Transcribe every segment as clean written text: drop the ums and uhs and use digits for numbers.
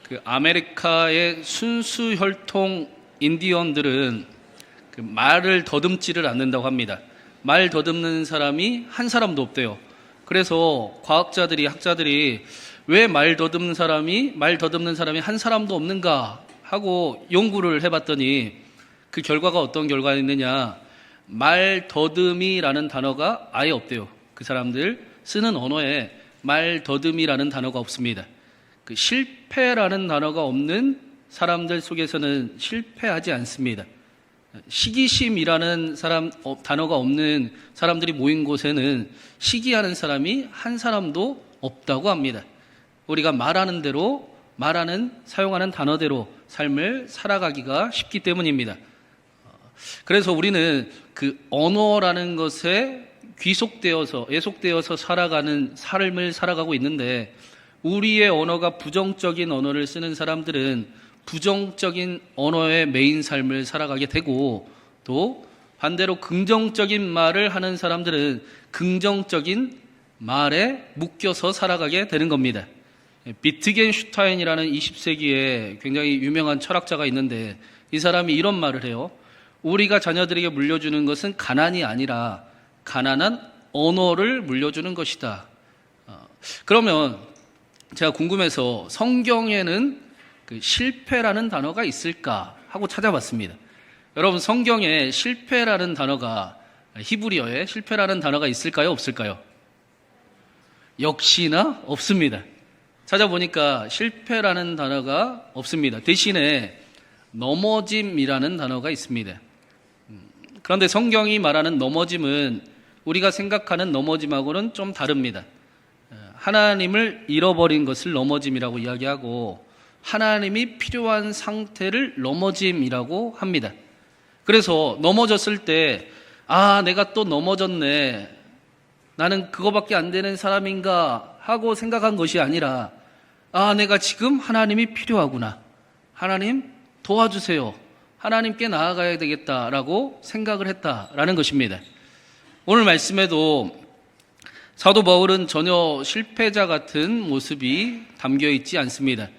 그 아메리카의 순수 혈통 인디언들은 그 말을 더듬지를 않는다고 합니다. 말 더듬는 사람이 한 사람도 없대요. 그래서 학자들이 왜 말 더듬는 사람이 한 사람도 없는가 하고 연구를 해봤더니 그 결과가 어떤 결과가 있느냐, 말 더듬이라는 단어가 아예 없대요. 그 사람들 쓰는 언어에 말 더듬이라는 단어가 없습니다. 그 실패라는 단어가 없는 사람들 속에서는 실패하지 않습니다. 시기심이라는 단어가 없는 사람들이 모인 곳에는 시기하는 사람이 한 사람도 없다고 합니다. 우리가 말하는 대로, 사용하는 단어대로 삶을 살아가기가 쉽기 때문입니다. 그래서 우리는 그 언어라는 것에 예속되어서 살아가는 삶을 살아가고 있는데, 우리의 언어가 부정적인 언어를 쓰는 사람들은 부정적인 언어의 메인 삶을 살아가게 되고, 또 반대로 긍정적인 말을 하는 사람들은 긍정적인 말에 묶여서 살아가게 되는 겁니다. 비트겐슈타인이라는 20세기에 굉장히 유명한 철학자가 있는데, 이 사람이 이런 말을 해요. 우리가 자녀들에게 물려주는 것은 가난이 아니라 가난한 언어를 물려주는 것이다. 그러면 제가 궁금해서 성경에는 그 실패라는 단어가 있을까 하고 찾아봤습니다. 여러분, 성경에 실패라는 단어가, 히브리어에 실패라는 단어가 있을까요, 없을까요? 역시나 없습니다. 찾아보니까 실패라는 단어가 없습니다. 대신에 넘어짐이라는 단어가 있습니다. 그런데 성경이 말하는 넘어짐은 우리가 생각하는 넘어짐하고는 좀 다릅니다. 하나님을 잃어버린 것을 넘어짐이라고 이야기하고, 하나님이 필요한 상태를 넘어짐이라고 합니다. 그래서 넘어졌을 때, 내가 또 넘어졌네, 나는 그거밖에 안 되는 사람인가 하고 생각한 것이 아니라, 내가 지금 하나님이 필요하구나, 하나님 도와주세요, 하나님께 나아가야 되겠다라고 생각을 했다라는 것입니다. 오늘 말씀에도 사도 바울은 전혀 실패자 같은 모습이 담겨 있지 않습니다.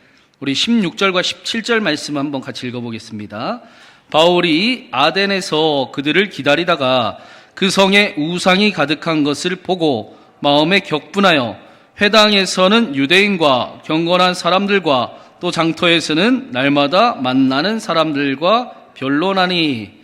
우리 16절과 17절 말씀 한번 같이 읽어보겠습니다. 바울이 아덴에서 그들을 기다리다가 그 성에 우상이 가득한 것을 보고 마음에 격분하여 회당에서는 유대인과 경건한 사람들과 또 장터에서는 날마다 만나는 사람들과 변론하니,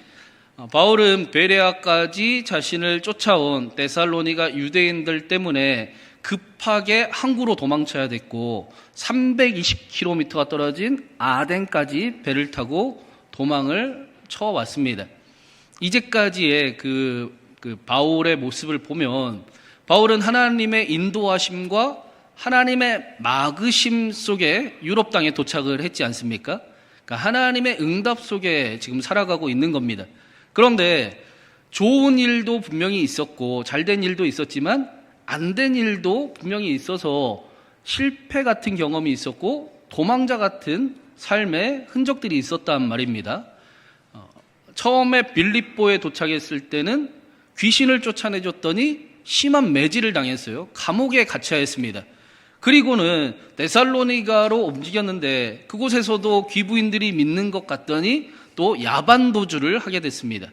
바울은 베레아까지 자신을 쫓아온 데살로니가 유대인들 때문에 급하게 항구로 도망쳐야 됐고, 320km가 떨어진 아덴까지 배를 타고 도망을 쳐왔습니다. 이제까지의 그 바울의 모습을 보면, 바울은 하나님의 인도하심과 하나님의 막으심 속에 유럽 땅에 도착을 했지 않습니까? 그러니까 하나님의 응답 속에 지금 살아가고 있는 겁니다. 그런데 좋은 일도 분명히 있었고 잘된 일도 있었지만 안 된 일도 분명히 있어서 실패 같은 경험이 있었고 도망자 같은 삶의 흔적들이 있었단 말입니다. 처음에 빌립보에 도착했을 때는 귀신을 쫓아내줬더니 심한 매질을 당했어요. 감옥에 갇혀야 했습니다. 그리고는 데살로니가로 움직였는데 그곳에서도 귀부인들이 믿는 것 같더니 또 야반도주를 하게 됐습니다.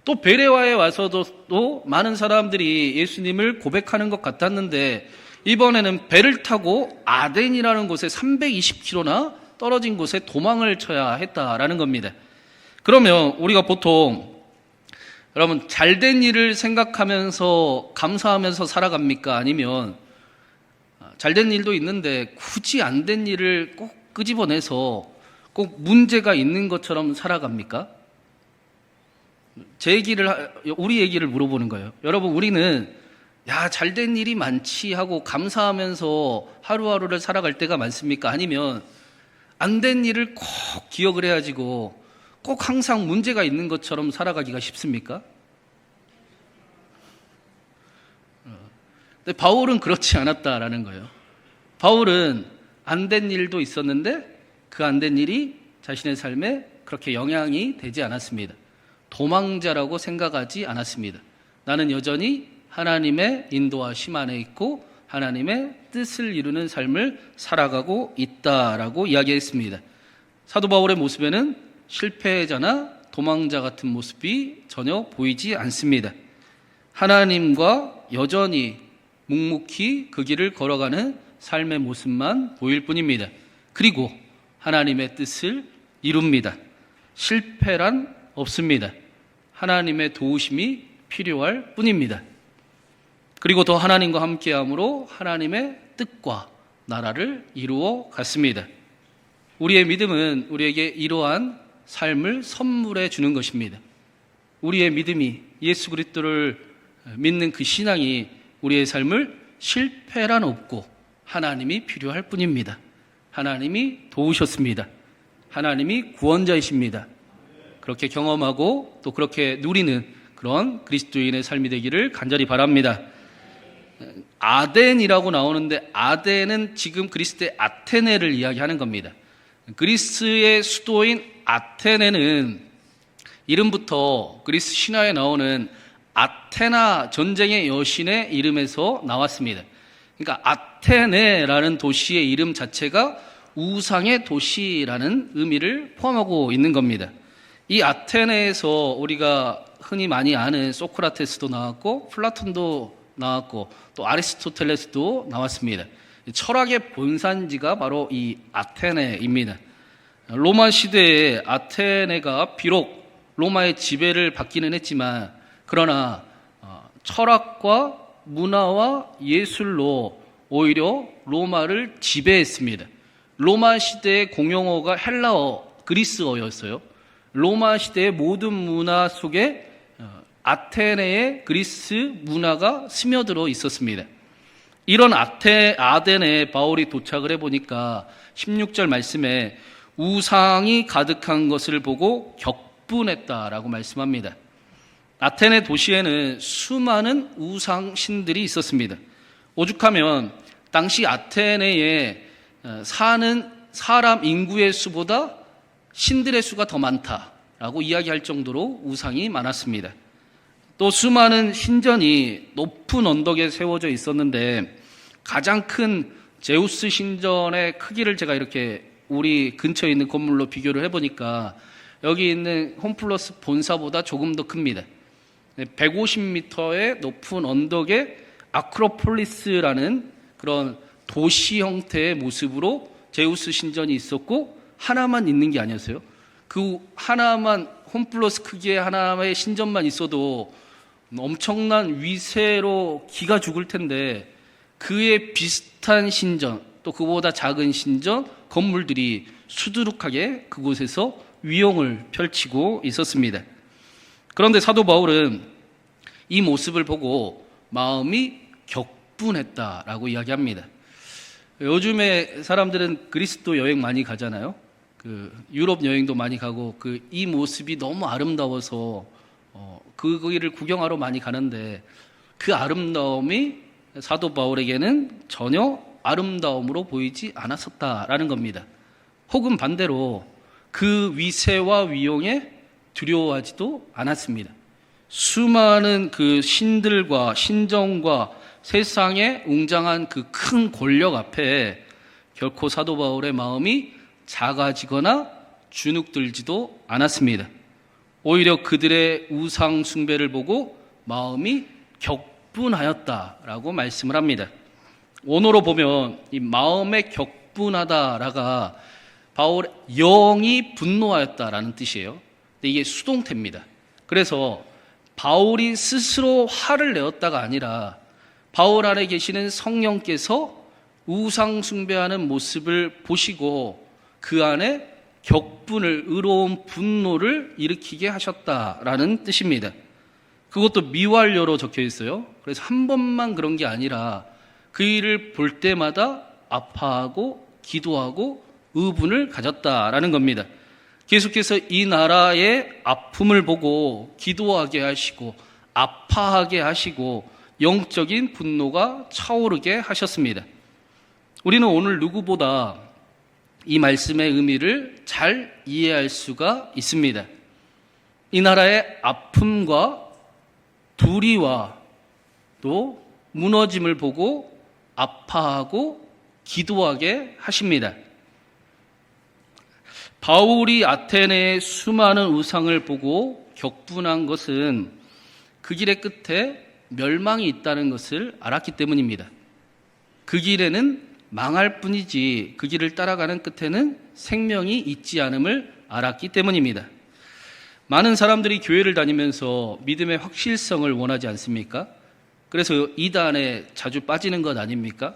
또 베레와에 와서도 또 많은 사람들이 예수님을 고백하는 것 같았는데, 이번에는 배를 타고 아덴이라는 곳에 320km나 떨어진 곳에 도망을 쳐야 했다라는 겁니다. 그러면 우리가 보통, 여러분, 잘된 일을 생각하면서 감사하면서 살아갑니까? 아니면 잘된 일도 있는데 굳이 안 된 일을 꼭 끄집어내서 꼭 문제가 있는 것처럼 살아갑니까? 우리 얘기를 물어보는 거예요. 여러분, 우리는 잘된 일이 많지 하고 감사하면서 하루하루를 살아갈 때가 많습니까? 아니면 안 된 일을 꼭 기억을 해야지고 꼭 항상 문제가 있는 것처럼 살아가기가 쉽습니까? 근데 바울은 그렇지 않았다라는 거예요. 바울은 안 된 일도 있었는데 그 안 된 일이 자신의 삶에 그렇게 영향이 되지 않았습니다. 도망자라고 생각하지 않았습니다. 나는 여전히 하나님의 인도하심 안에 있고 하나님의 뜻을 이루는 삶을 살아가고 있다라고 이야기했습니다. 사도 바울의 모습에는 실패자나 도망자 같은 모습이 전혀 보이지 않습니다. 하나님과 여전히 묵묵히 그 길을 걸어가는 삶의 모습만 보일 뿐입니다. 그리고 하나님의 뜻을 이룹니다. 실패란 없습니다. 하나님의 도우심이 필요할 뿐입니다. 그리고 더 하나님과 함께함으로 하나님의 뜻과 나라를 이루어 갔습니다. 우리의 믿음은 우리에게 이러한 삶을 선물해 주는 것입니다. 우리의 믿음이, 예수 그리스도를 믿는 그 신앙이 우리의 삶을 실패란 없고 하나님이 필요할 뿐입니다. 하나님이 도우셨습니다. 하나님이 구원자이십니다. 그렇게 경험하고 또 그렇게 누리는 그런 그리스도인의 삶이 되기를 간절히 바랍니다. 아덴이라고 나오는데 아덴은 지금 그리스의 아테네를 이야기하는 겁니다. 그리스의 수도인 아테네는 이름부터 그리스 신화에 나오는 아테나 전쟁의 여신의 이름에서 나왔습니다. 그러니까 아테네라는 도시의 이름 자체가 우상의 도시라는 의미를 포함하고 있는 겁니다. 이 아테네에서 우리가 흔히 많이 아는 소크라테스도 나왔고 플라톤도 나왔고 또 아리스토텔레스도 나왔습니다. 철학의 본산지가 바로 이 아테네입니다. 로마 시대에 아테네가 비록 로마의 지배를 받기는 했지만 그러나 철학과 문화와 예술로 오히려 로마를 지배했습니다. 로마 시대의 공용어가 헬라어, 그리스어였어요. 로마 시대의 모든 문화 속에 아테네의 그리스 문화가 스며들어 있었습니다. 이런 아덴에 바울이 도착을 해보니까 16절 말씀에 우상이 가득한 것을 보고 격분했다라고 말씀합니다. 아테네 도시에는 수많은 우상신들이 있었습니다. 오죽하면 당시 아테네에 사는 사람 인구의 수보다 신들의 수가 더 많다라고 이야기할 정도로 우상이 많았습니다. 또 수많은 신전이 높은 언덕에 세워져 있었는데 가장 큰 제우스 신전의 크기를 제가 이렇게 우리 근처에 있는 건물로 비교를 해보니까 여기 있는 홈플러스 본사보다 조금 더 큽니다. 150m의 높은 언덕에 아크로폴리스라는 그런 도시 형태의 모습으로 제우스 신전이 있었고 하나만 있는 게 아니었어요. 그 하나만 홈플러스 크기의 하나의 신전만 있어도 엄청난 위세로 기가 죽을 텐데 그에 비슷한 신전 또 그보다 작은 신전 건물들이 수두룩하게 그곳에서 위용을 펼치고 있었습니다. 그런데 사도 바울은 이 모습을 보고 마음이 격분했다라고 이야기합니다. 요즘에 사람들은 그리스도 여행 많이 가잖아요. 유럽 여행도 많이 가고 이 모습이 너무 아름다워서 거기를 구경하러 많이 가는데 그 아름다움이 사도 바울에게는 전혀 아름다움으로 보이지 않았었다라는 겁니다. 혹은 반대로 그 위세와 위용에 두려워하지도 않았습니다. 수많은 그 신들과 신정과 세상의 웅장한 그 큰 권력 앞에 결코 사도 바울의 마음이 작아지거나 주눅들지도 않았습니다. 오히려 그들의 우상 숭배를 보고 마음이 격분하였다라고 말씀을 합니다. 원어로 보면 이 마음에 격분하다라가 바울의 영이 분노하였다라는 뜻이에요. 근데 이게 수동태입니다. 그래서 바울이 스스로 화를 내었다가 아니라 바울 안에 계시는 성령께서 우상 숭배하는 모습을 보시고 그 안에 격분을, 의로운 분노를 일으키게 하셨다라는 뜻입니다. 그것도 미완료로 적혀 있어요. 그래서 한 번만 그런 게 아니라 그 일을 볼 때마다 아파하고 기도하고 의분을 가졌다라는 겁니다. 계속해서 이 나라의 아픔을 보고 기도하게 하시고 아파하게 하시고 영적인 분노가 차오르게 하셨습니다. 우리는 오늘 누구보다 이 말씀의 의미를 잘 이해할 수가 있습니다. 이 나라의 아픔과 불의와 또 무너짐을 보고 아파하고 기도하게 하십니다. 바울이 아테네의 수많은 우상을 보고 격분한 것은 그 길의 끝에 멸망이 있다는 것을 알았기 때문입니다. 그 길에는 망할 뿐이지 그 길을 따라가는 끝에는 생명이 있지 않음을 알았기 때문입니다. 많은 사람들이 교회를 다니면서 믿음의 확실성을 원하지 않습니까? 그래서 이단에 자주 빠지는 것 아닙니까?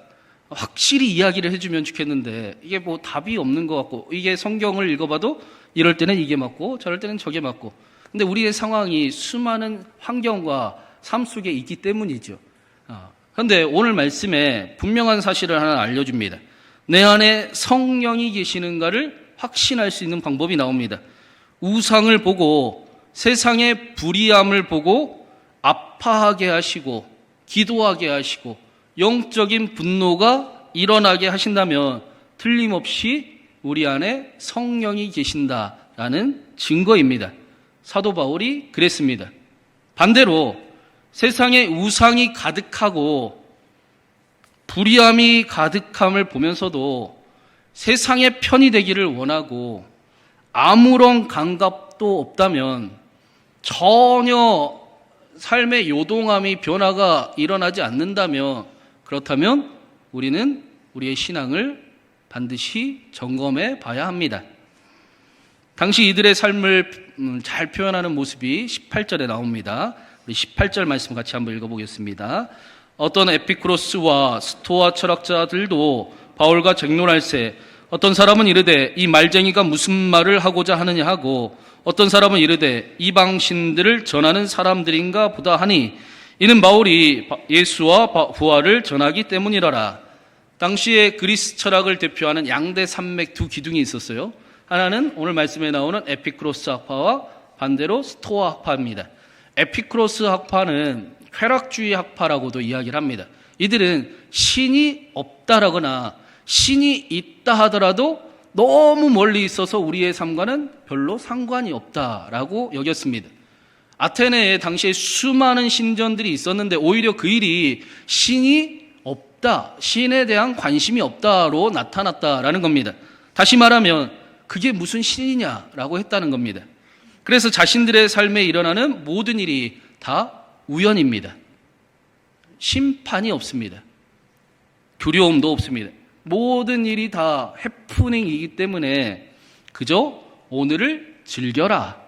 확실히 이야기를 해주면 좋겠는데 이게 뭐 답이 없는 것 같고, 이게 성경을 읽어봐도 이럴 때는 이게 맞고 저럴 때는 저게 맞고, 근데 우리의 상황이 수많은 환경과 삶 속에 있기 때문이죠. 그런데 오늘 말씀에 분명한 사실을 하나 알려줍니다. 내 안에 성령이 계시는가를 확신할 수 있는 방법이 나옵니다. 우상을 보고 세상의 불의함을 보고 아파하게 하시고 기도하게 하시고 영적인 분노가 일어나게 하신다면 틀림없이 우리 안에 성령이 계신다라는 증거입니다. 사도 바울이 그랬습니다. 반대로 세상에 우상이 가득하고 불의함이 가득함을 보면서도 세상의 편이 되기를 원하고 아무런 감각도 없다면, 전혀 삶의 요동함이 변화가 일어나지 않는다면, 그렇다면 우리는 우리의 신앙을 반드시 점검해 봐야 합니다. 당시 이들의 삶을 잘 표현하는 모습이 18절에 나옵니다. 우리 18절 말씀 같이 한번 읽어보겠습니다. 어떤 에피쿠로스와 스토아 철학자들도 바울과 쟁론할세, 어떤 사람은 이르되 이 말쟁이가 무슨 말을 하고자 하느냐 하고, 어떤 사람은 이르되 이방신들을 전하는 사람들인가 보다 하니, 이는 바울이 예수와 부활을 전하기 때문이라라. 당시에 그리스 철학을 대표하는 양대 산맥 두 기둥이 있었어요. 하나는 오늘 말씀에 나오는 에피쿠로스 학파와 반대로 스토아 학파입니다. 에피쿠로스 학파는 쾌락주의 학파라고도 이야기를 합니다. 이들은 신이 없다라거나 신이 있다 하더라도 너무 멀리 있어서 우리의 삶과는 별로 상관이 없다라고 여겼습니다. 아테네에 당시에 수많은 신전들이 있었는데 오히려 그 일이 신이 없다, 신에 대한 관심이 없다로 나타났다라는 겁니다. 다시 말하면 그게 무슨 신이냐라고 했다는 겁니다. 그래서 자신들의 삶에 일어나는 모든 일이 다 우연입니다. 심판이 없습니다. 두려움도 없습니다. 모든 일이 다 해프닝이기 때문에 그저 오늘을 즐겨라,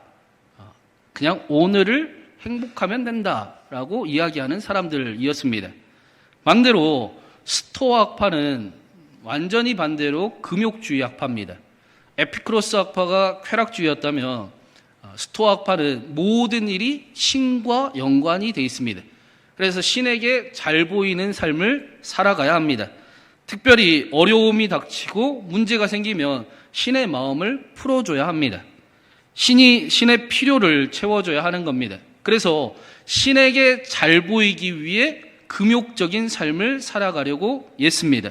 그냥 오늘을 행복하면 된다라고 이야기하는 사람들이었습니다. 반대로 스토아 학파는 완전히 반대로 금욕주의 학파입니다. 에피쿠로스 학파가 쾌락주의였다면 스토아 학파는 모든 일이 신과 연관이 되어 있습니다. 그래서 신에게 잘 보이는 삶을 살아가야 합니다. 특별히 어려움이 닥치고 문제가 생기면 신의 마음을 풀어줘야 합니다. 신의 필요를 채워줘야 하는 겁니다. 그래서 신에게 잘 보이기 위해 금욕적인 삶을 살아가려고 했습니다.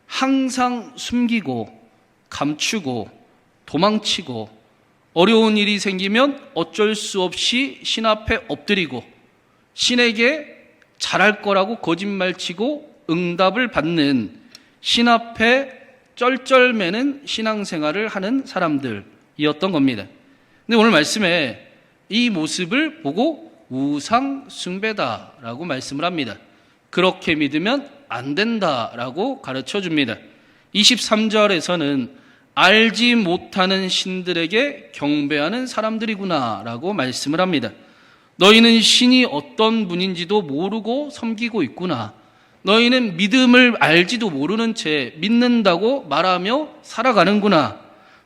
항상 숨기고 감추고 도망치고 어려운 일이 생기면 어쩔 수 없이 신 앞에 엎드리고 신에게 잘할 거라고 거짓말치고 응답을 받는 신 앞에 쩔쩔매는 신앙생활을 하는 사람들이었던 겁니다. 근데 오늘 말씀에 이 모습을 보고 우상 숭배다라고 말씀을 합니다. 그렇게 믿으면 안 된다라고 가르쳐 줍니다. 23절에서는 알지 못하는 신들에게 경배하는 사람들이구나라고 말씀을 합니다. 너희는 신이 어떤 분인지도 모르고 섬기고 있구나. 너희는 믿음을 알지도 모르는 채 믿는다고 말하며 살아가는구나.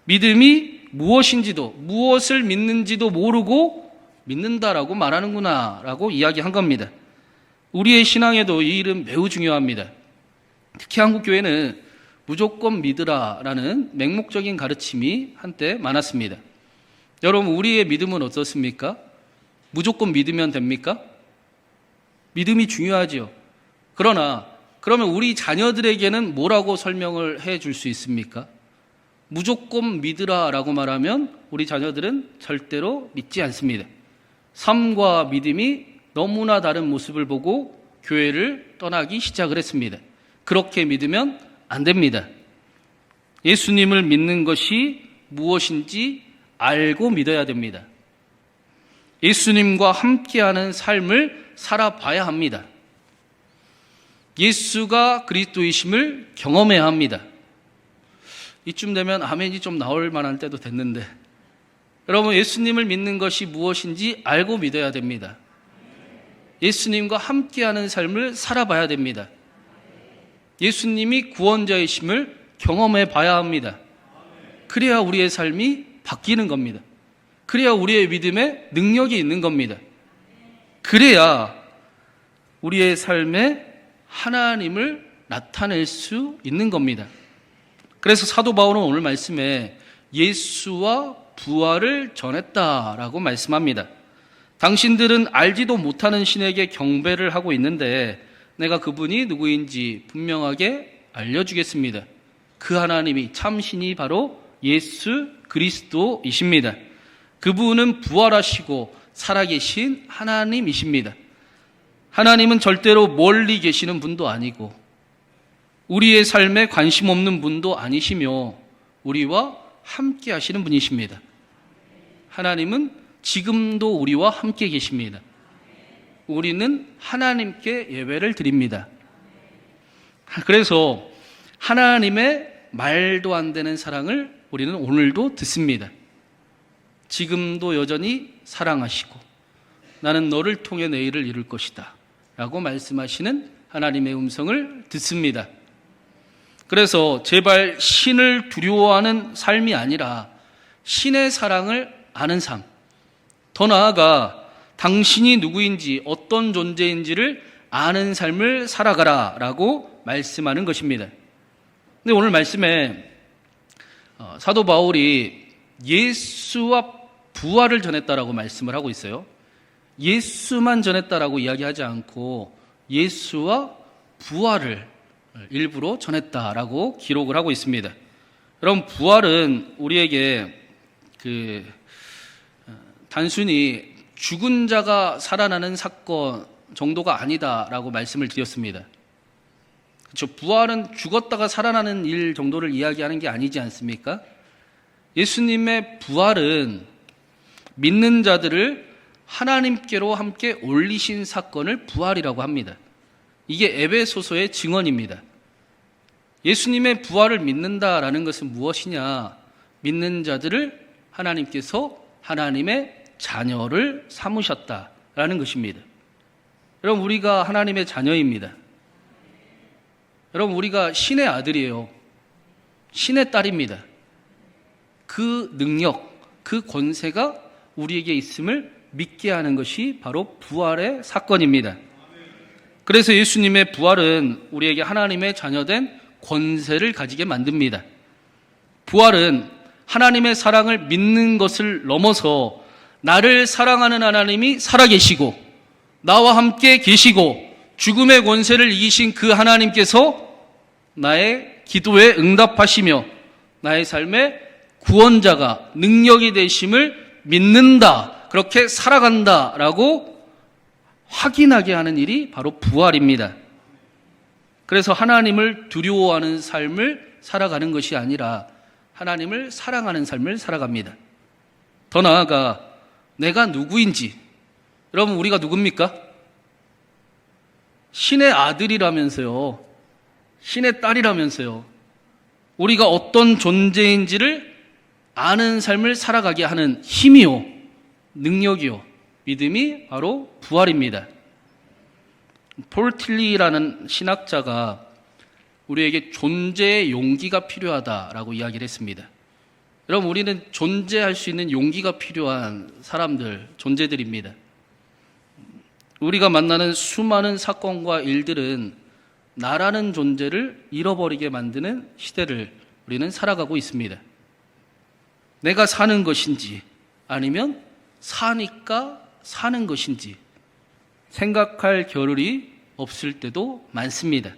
믿음이 무엇인지도 무엇을 믿는지도 모르고 믿는다라고 말하는구나 라고 이야기한 겁니다. 우리의 신앙에도 이 일은 매우 중요합니다. 특히 한국교회는 무조건 믿으라라는 맹목적인 가르침이 한때 많았습니다. 여러분, 우리의 믿음은 어떻습니까? 무조건 믿으면 됩니까? 믿음이 중요하지요. 그러면 우리 자녀들에게는 뭐라고 설명을 해 줄 수 있습니까? 무조건 믿으라라고 말하면 우리 자녀들은 절대로 믿지 않습니다. 삶과 믿음이 너무나 다른 모습을 보고 교회를 떠나기 시작을 했습니다. 그렇게 믿으면 안 됩니다. 예수님을 믿는 것이 무엇인지 알고 믿어야 됩니다. 예수님과 함께하는 삶을 살아봐야 합니다. 예수가 그리스도이심을 경험해야 합니다. 이쯤 되면 아멘이 좀 나올 만한 때도 됐는데, 여러분, 예수님을 믿는 것이 무엇인지 알고 믿어야 됩니다. 예수님과 함께하는 삶을 살아봐야 됩니다. 예수님이 구원자이심을 경험해 봐야 합니다. 그래야 우리의 삶이 바뀌는 겁니다. 그래야 우리의 믿음에 능력이 있는 겁니다. 그래야 우리의 삶에 하나님을 나타낼 수 있는 겁니다. 그래서 사도 바울은 오늘 말씀에 예수와 부활을 전했다라고 말씀합니다. 당신들은 알지도 못하는 신에게 경배를 하고 있는데 내가 그분이 누구인지 분명하게 알려주겠습니다. 그 하나님이 참신이 바로 예수 그리스도이십니다. 그분은 부활하시고 살아계신 하나님이십니다. 하나님은 절대로 멀리 계시는 분도 아니고 우리의 삶에 관심 없는 분도 아니시며 우리와 함께 하시는 분이십니다. 하나님은 지금도 우리와 함께 계십니다. 우리는 하나님께 예배를 드립니다. 그래서 하나님의 말도 안 되는 사랑을 우리는 오늘도 듣습니다. 지금도 여전히 사랑하시고 나는 너를 통해 내일을 이룰 것이다 라고 말씀하시는 하나님의 음성을 듣습니다. 그래서 제발 신을 두려워하는 삶이 아니라 신의 사랑을 아는 삶, 더 나아가 당신이 누구인지 어떤 존재인지를 아는 삶을 살아가라 라고 말씀하는 것입니다. 근데 오늘 말씀에 사도 바울이 예수와 부활을 전했다라고 말씀을 하고 있어요. 예수만 전했다라고 이야기하지 않고 예수와 부활을 일부러 전했다라고 기록을 하고 있습니다. 여러분, 부활은 우리에게 단순히 죽은 자가 살아나는 사건 정도가 아니다라고 말씀을 드렸습니다. 그렇죠? 부활은 죽었다가 살아나는 일 정도를 이야기하는 게 아니지 않습니까? 예수님의 부활은 믿는 자들을 하나님께로 함께 올리신 사건을 부활이라고 합니다. 이게 에베소서의 증언입니다. 예수님의 부활을 믿는다라는 것은 무엇이냐? 믿는 자들을 하나님께서 하나님의 자녀를 삼으셨다라는 것입니다. 여러분, 우리가 하나님의 자녀입니다. 여러분, 우리가 신의 아들이에요. 신의 딸입니다. 그 능력, 그 권세가 우리에게 있음을 믿게 하는 것이 바로 부활의 사건입니다. 그래서 예수님의 부활은 우리에게 하나님의 자녀된 권세를 가지게 만듭니다. 부활은 하나님의 사랑을 믿는 것을 넘어서 나를 사랑하는 하나님이 살아계시고 나와 함께 계시고 죽음의 권세를 이기신 그 하나님께서 나의 기도에 응답하시며 나의 삶의 구원자가 능력이 되심을 믿는다, 그렇게 살아간다라고 확인하게 하는 일이 바로 부활입니다. 그래서 하나님을 두려워하는 삶을 살아가는 것이 아니라 하나님을 사랑하는 삶을 살아갑니다. 더 나아가 내가 누구인지, 여러분, 우리가 누굽니까? 신의 아들이라면서요. 신의 딸이라면서요. 우리가 어떤 존재인지를 아는 삶을 살아가게 하는 힘이요, 능력이요, 믿음이 바로 부활입니다. 폴 틸리라는 신학자가 우리에게 존재의 용기가 필요하다라고 이야기를 했습니다. 여러분, 우리는 존재할 수 있는 용기가 필요한 사람들, 존재들입니다. 우리가 만나는 수많은 사건과 일들은 나라는 존재를 잃어버리게 만드는 시대를 우리는 살아가고 있습니다. 내가 사는 것인지 아니면 사니까 사는 것인지 생각할 겨를이 없을 때도 많습니다.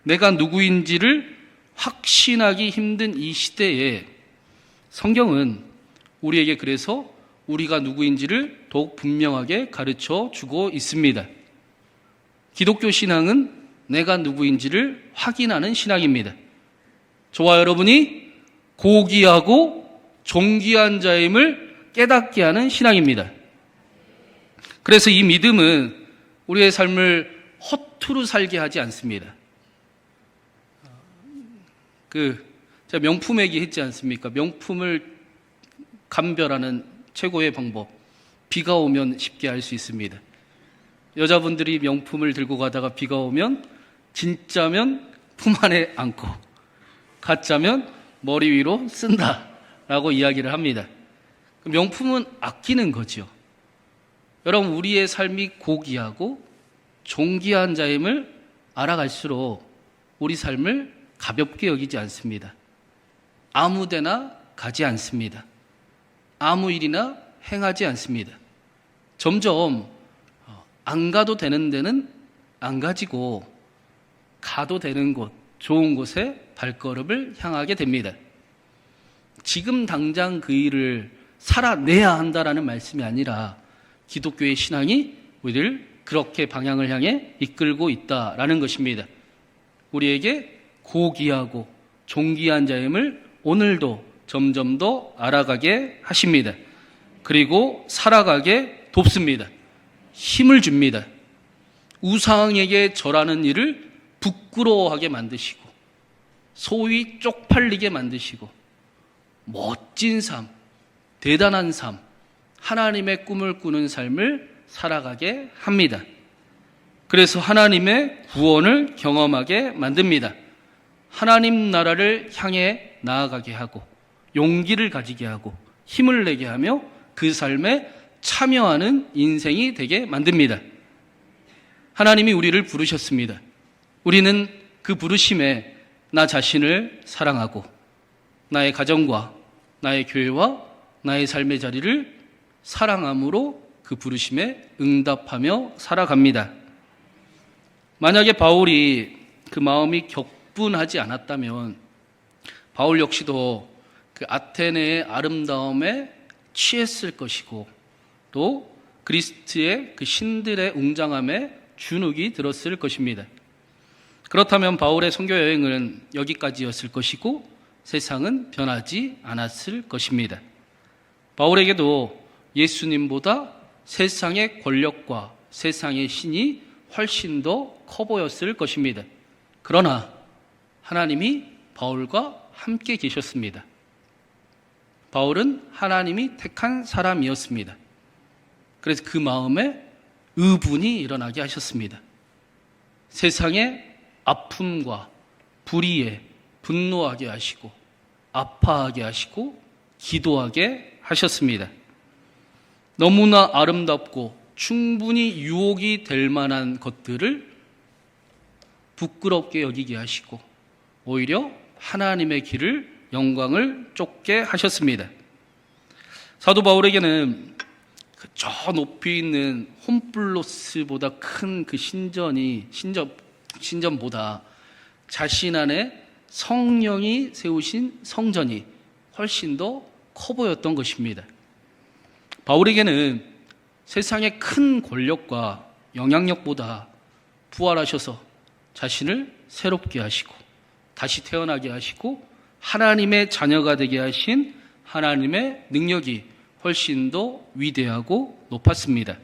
내가 누구인지를 확신하기 힘든 이 시대에 성경은 우리에게 그래서 우리가 누구인지를 더욱 분명하게 가르쳐 주고 있습니다. 기독교 신앙은 내가 누구인지를 확인하는 신앙입니다. 저와 여러분이 고귀하고 존귀한 자임을 깨닫게 하는 신앙입니다. 그래서 이 믿음은 우리의 삶을 허투루 살게 하지 않습니다. 제가 명품 얘기했지 않습니까? 명품을 감별하는 최고의 방법. 비가 오면 쉽게 알 수 있습니다. 여자분들이 명품을 들고 가다가 비가 오면 진짜면 품 안에 안고 가짜면 머리 위로 쓴다라고 이야기를 합니다. 명품은 아끼는 거죠. 여러분, 우리의 삶이 고귀하고 존귀한 자임을 알아갈수록 우리 삶을 가볍게 여기지 않습니다. 아무 데나 가지 않습니다. 아무 일이나 행하지 않습니다. 점점 안 가도 되는 데는 안 가지고 가도 되는 곳, 좋은 곳에 발걸음을 향하게 됩니다. 지금 당장 그 일을 살아내야 한다라는 말씀이 아니라 기독교의 신앙이 우리를 그렇게 방향을 향해 이끌고 있다라는 것입니다. 우리에게 고귀하고 존귀한 자임을 오늘도 점점 더 알아가게 하십니다. 그리고 살아가게 돕습니다. 힘을 줍니다. 우상에게 절하는 일을 부끄러워하게 만드시고 소위 쪽팔리게 만드시고 멋진 삶, 대단한 삶, 하나님의 꿈을 꾸는 삶을 살아가게 합니다. 그래서 하나님의 구원을 경험하게 만듭니다. 하나님 나라를 향해 나아가게 하고 용기를 가지게 하고 힘을 내게 하며 그 삶에 참여하는 인생이 되게 만듭니다. 하나님이 우리를 부르셨습니다. 우리는 그 부르심에 나 자신을 사랑하고 나의 가정과 나의 교회와 나의 삶의 자리를 사랑함으로 그 부르심에 응답하며 살아갑니다. 만약에 바울이 그 마음이 격분하지 않았다면 바울 역시도 그 아테네의 아름다움에 취했을 것이고 또 그리스의 그 신들의 웅장함에 주눅이 들었을 것입니다. 그렇다면 바울의 선교 여행은 여기까지였을 것이고 세상은 변하지 않았을 것입니다. 바울에게도 예수님보다 세상의 권력과 세상의 신이 훨씬 더 커 보였을 것입니다. 그러나 하나님이 바울과 함께 계셨습니다. 바울은 하나님이 택한 사람이었습니다. 그래서 그 마음에 의분이 일어나게 하셨습니다. 세상의 아픔과 불의에 분노하게 하시고 아파하게 하시고 기도하게 하셨습니다. 너무나 아름답고 충분히 유혹이 될 만한 것들을 부끄럽게 여기게 하시고 오히려 하나님의 길을 영광을 쫓게 하셨습니다. 사도 바울에게는 저 높이 있는 홈플로스보다 큰 그 신전보다 자신 안에 성령이 세우신 성전이 훨씬 더 커 보였던 것입니다. 바울에게는 세상의 큰 권력과 영향력보다 부활하셔서 자신을 새롭게 하시고 다시 태어나게 하시고 하나님의 자녀가 되게 하신 하나님의 능력이 훨씬 더 위대하고 높았습니다.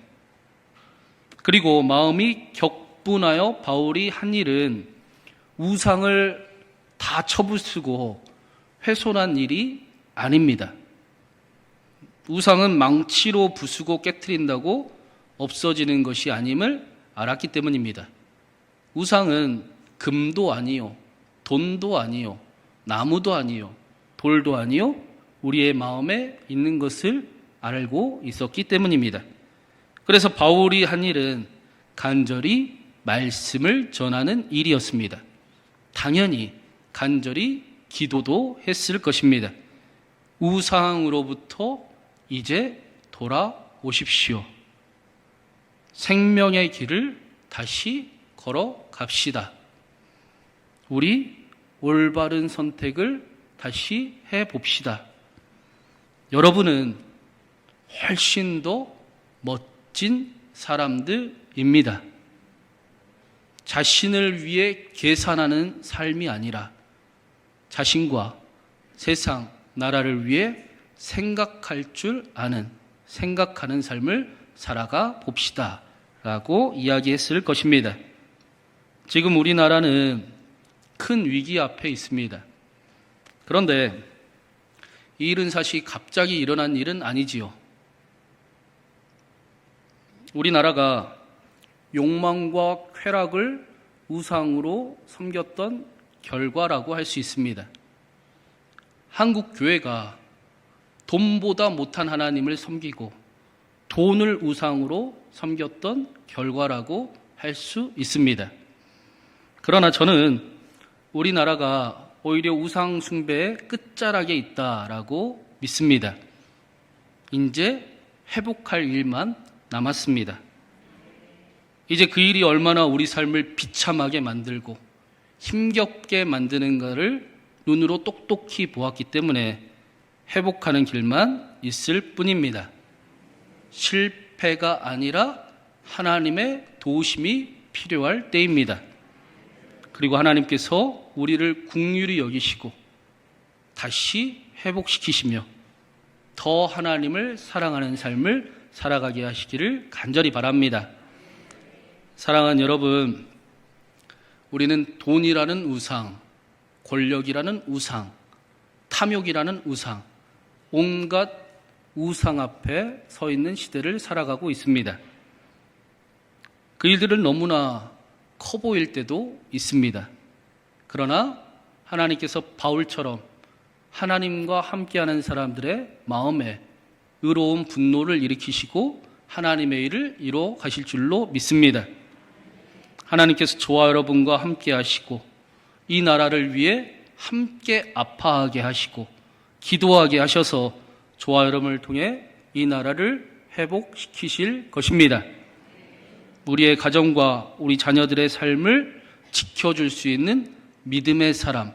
그리고 마음이 격분하여 바울이 한 일은 우상을 다 쳐부수고 훼손한 일이 아닙니다. 우상은 망치로 부수고 깨트린다고 없어지는 것이 아님을 알았기 때문입니다. 우상은 금도 아니요, 돈도 아니요, 나무도 아니요, 돌도 아니요, 우리의 마음에 있는 것을 알고 있었기 때문입니다. 그래서 바울이 한 일은 간절히 말씀을 전하는 일이었습니다. 당연히 간절히 기도도 했을 것입니다. 우상으로부터 이제 돌아오십시오. 생명의 길을 다시 걸어갑시다. 우리 올바른 선택을 다시 해봅시다. 여러분은 훨씬 더 멋진 사람들입니다. 자신을 위해 계산하는 삶이 아니라 자신과 세상, 나라를 위해 생각할 줄 아는, 생각하는 삶을 살아가 봅시다 라고 이야기했을 것입니다. 지금 우리나라는 큰 위기 앞에 있습니다. 그런데 이 일은 사실 갑자기 일어난 일은 아니지요. 우리나라가 욕망과 쾌락을 우상으로 섬겼던 결과라고 할 수 있습니다. 한국 교회가 돈보다 못한 하나님을 섬기고 돈을 우상으로 섬겼던 결과라고 할 수 있습니다. 그러나 저는 우리나라가 오히려 우상 숭배의 끝자락에 있다라고 믿습니다. 이제 회복할 일만 남았습니다. 이제 그 일이 얼마나 우리 삶을 비참하게 만들고 힘겹게 만드는가를 눈으로 똑똑히 보았기 때문에 회복하는 길만 있을 뿐입니다. 실패가 아니라 하나님의 도우심이 필요할 때입니다. 그리고 하나님께서 우리를 긍휼히 여기시고 다시 회복시키시며 더 하나님을 사랑하는 삶을 살아가게 하시기를 간절히 바랍니다. 사랑하는 여러분, 우리는 돈이라는 우상, 권력이라는 우상, 탐욕이라는 우상, 온갖 우상 앞에 서 있는 시대를 살아가고 있습니다. 그 일들은 너무나 커 보일 때도 있습니다. 그러나 하나님께서 바울처럼 하나님과 함께하는 사람들의 마음에 의로운 분노를 일으키시고 하나님의 일을 이루어 가실 줄로 믿습니다. 하나님께서 저와 여러분과 함께 하시고 이 나라를 위해 함께 아파하게 하시고 기도하게 하셔서 저와 여러분을 통해 이 나라를 회복시키실 것입니다. 우리의 가정과 우리 자녀들의 삶을 지켜줄 수 있는 믿음의 사람,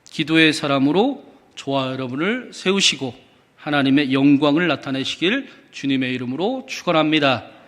기도의 사람으로 저와 여러분을 세우시고 하나님의 영광을 나타내시길 주님의 이름으로 축원합니다.